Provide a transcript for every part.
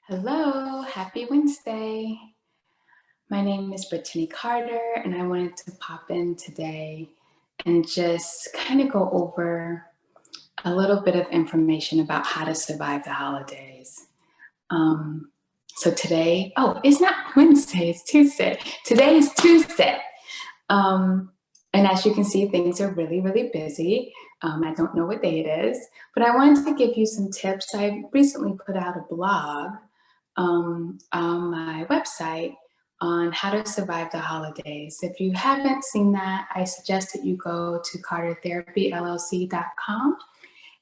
Hello, happy Wednesday. My name is Brittany Carter, and I wanted to pop in today and just kind of go over a little bit of information about how to survive the holidays. Um, so today, it's not Wednesday, it's Tuesday. Today is Tuesday. Um, and as you can see, things are really, really busy. I don't know what day it is, but I wanted to give you some tips. I recently put out a blog on my website on how to survive the holidays. If you haven't seen that, I suggest that you go to cartertherapyllc.com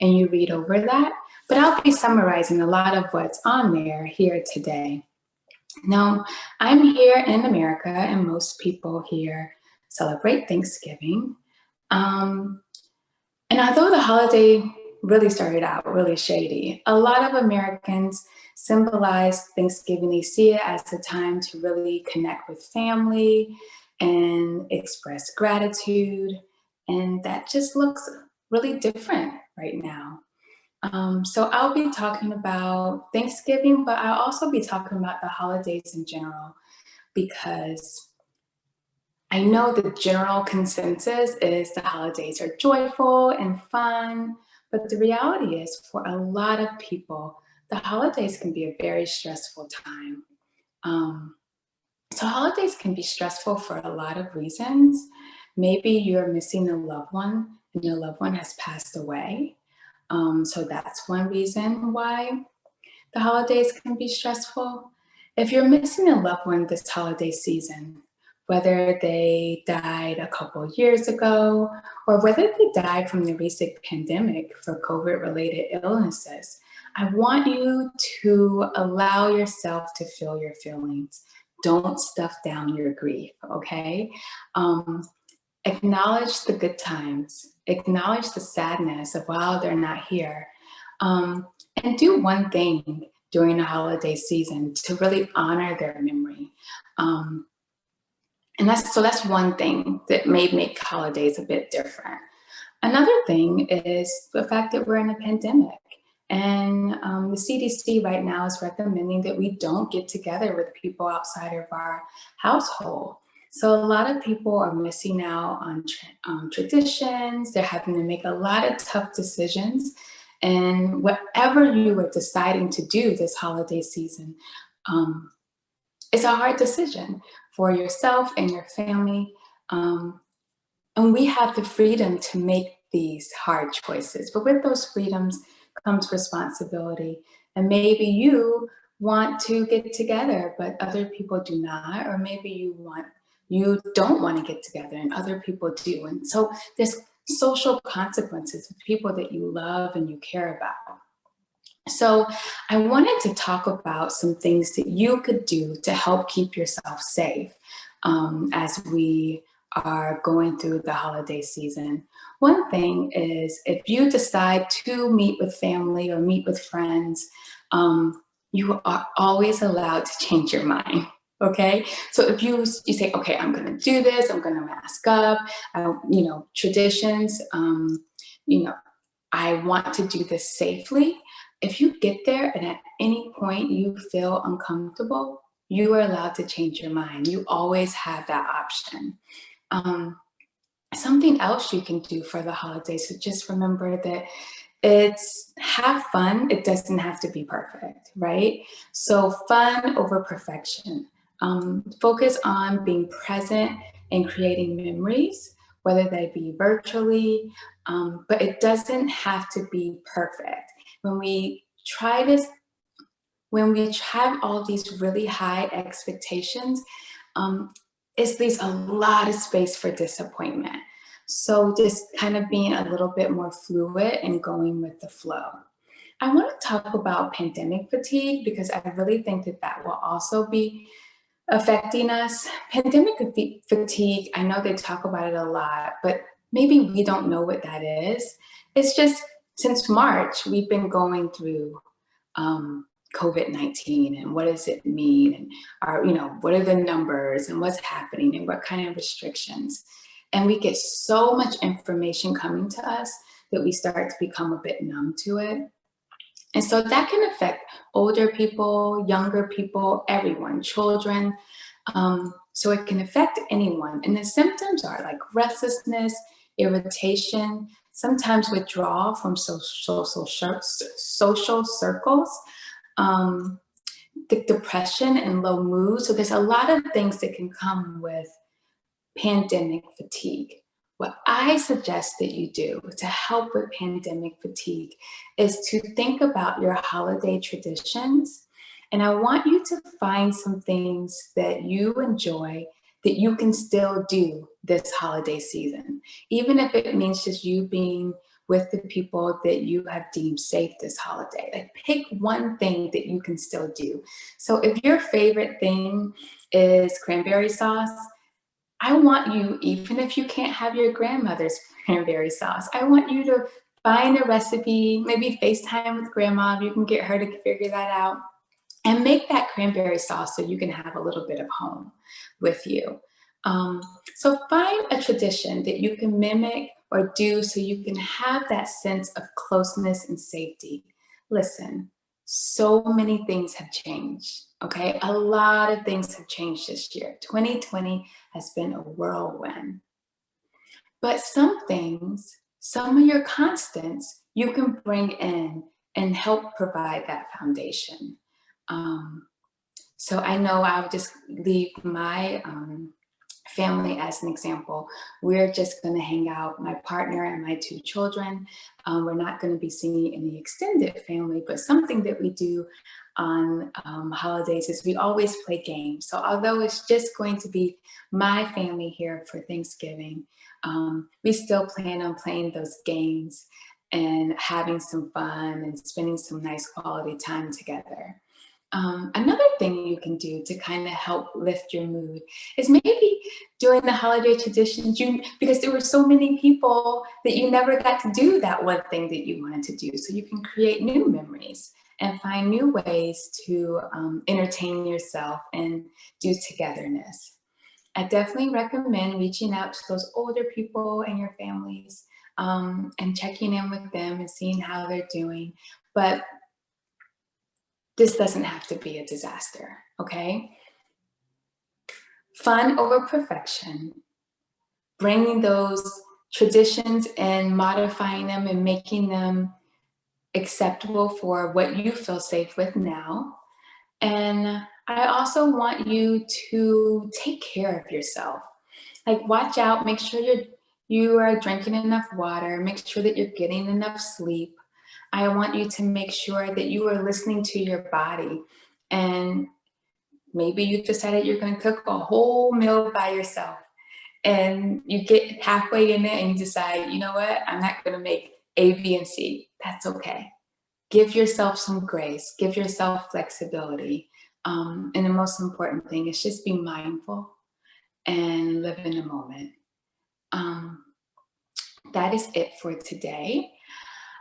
and you read over that. But I'll be summarizing a lot of what's on there here today. Now, I'm here in America, and most people here celebrate Thanksgiving. Um, and although the holiday really started out really shady, a lot of Americans symbolize Thanksgiving. They see it as a time to really connect with family and express gratitude. And that just looks really different right now. So I'll be talking about Thanksgiving, but I'll also be talking about the holidays in general because I know the general consensus is the holidays are joyful and fun, but the reality is for a lot of people, the holidays can be a very stressful time. Um, so holidays can be stressful for a lot of reasons. Maybe you're missing a loved one and your loved one has passed away. So that's one reason why the holidays can be stressful. If you're missing a loved one this holiday season, whether they died a couple years ago or whether they died from the recent pandemic for COVID-related illnesses, I want you to allow yourself to feel your feelings. Don't stuff down your grief, okay? Acknowledge the good times, acknowledge the sadness of while they're not here, and do one thing during the holiday season to really honor their memory. And that's one thing that may make holidays a bit different. Another thing is the fact that we're in a pandemic. And the CDC right now is recommending that we don't get together with people outside of our household. So a lot of people are missing out on traditions. They're having to make a lot of tough decisions. And whatever you are deciding to do this holiday season, it's a hard decision for yourself and your family. And we have the freedom to make these hard choices. But with those freedoms comes responsibility. And maybe you want to get together, but other people do not. Or maybe you don't want to get together and other people do. And so there's social consequences of people that you love and you care about. So I wanted to talk about some things that you could do to help keep yourself safe as we are going through the holiday season. One thing is if you decide to meet with family or meet with friends, you are always allowed to change your mind. Okay, so if you say, okay, I'm going to do this, I'm going to mask up, traditions, I want to do this safely. If you get there and at any point you feel uncomfortable, you are allowed to change your mind. You always have that option. Something else you can do for the holidays, so just remember that it's have fun. It doesn't have to be perfect, right? So fun over perfection. Focus on being present and creating memories, whether they be virtually, but it doesn't have to be perfect. When we try this, when we have all these really high expectations, it leaves a lot of space for disappointment. So just kind of being a little bit more fluid and going with the flow. I want to talk about pandemic fatigue because I really think that that will also be affecting us. Pandemic fatigue, I know they talk about it a lot, but maybe we don't know what that is. It's just since March, we've been going through COVID-19 and what does it mean? And what are the numbers and what's happening and what kind of restrictions? And we get so much information coming to us that we start to become a bit numb to it. And so that can affect older people, younger people, everyone, children. So it can affect anyone. And the symptoms are like restlessness, irritation, sometimes withdrawal from social circles, um, the depression and low mood. So there's a lot of things that can come with pandemic fatigue. What I suggest that you do to help with pandemic fatigue is to think about your holiday traditions. And I want you to find some things that you enjoy that you can still do this holiday season, even if it means just you being with the people that you have deemed safe this holiday. Like pick one thing that you can still do. So if your favorite thing is cranberry sauce, I want you, even if you can't have your grandmother's cranberry sauce, I want you to find a recipe, maybe FaceTime with grandma, if you can get her to figure that out, and make that cranberry sauce so you can have a little bit of home with you. So find a tradition that you can mimic or do so you can have that sense of closeness and safety. Listen, so many things have changed, okay? A lot of things have changed this year. 2020 has been a whirlwind. But some things, some of your constants, you can bring in and help provide that foundation. So I know I'll just leave my family as an example. We're just going to hang out, my partner and my two children. We're not going to be seeing any extended family, but something that we do on holidays is we always play games. So although it's just going to be my family here for Thanksgiving, we still plan on playing those games and having some fun and spending some nice quality time together. Another thing you can do to kind of help lift your mood is maybe during the holiday traditions, because there were so many people that you never got to do that one thing that you wanted to do. So you can create new memories and find new ways to entertain yourself and do togetherness. I definitely recommend reaching out to those older people in your families and checking in with them and seeing how they're doing. But this doesn't have to be a disaster, okay? Fun over perfection, bringing those traditions and modifying them and making them acceptable for what you feel safe with now. And I also want you to take care of yourself. Like watch out, make sure you are drinking enough water, make sure that you're getting enough sleep. I want you to make sure that you are listening to your body. And maybe you decided you're going to cook a whole meal by yourself. And you get halfway in it and you decide, you know what, I'm not going to make A, B, and C. That's okay. Give yourself some grace, give yourself flexibility. And the most important thing is just be mindful and live in the moment. That is it for today.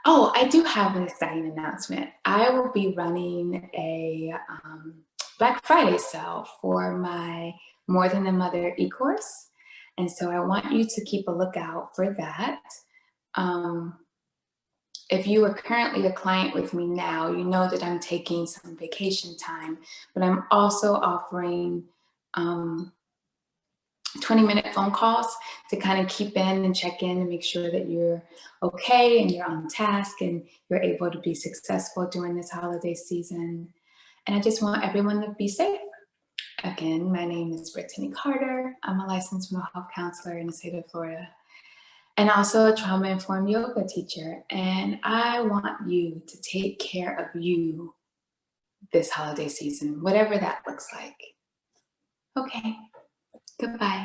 Oh, I do have an exciting announcement. I will be running a Black Friday sale for my More Than a Mother e-course. And so I want you to keep a lookout for that. If you are currently a client with me now, you know that I'm taking some vacation time, but I'm also offering 20-minute phone calls to kind of keep in and check in and make sure that you're okay and you're on task and you're able to be successful during this holiday season. And I just want everyone to be safe. Again, my name is Brittany Carter. I'm a licensed mental health counselor in the state of Florida and also a trauma-informed yoga teacher. And I want you to take care of you this holiday season, whatever that looks like. Okay, goodbye.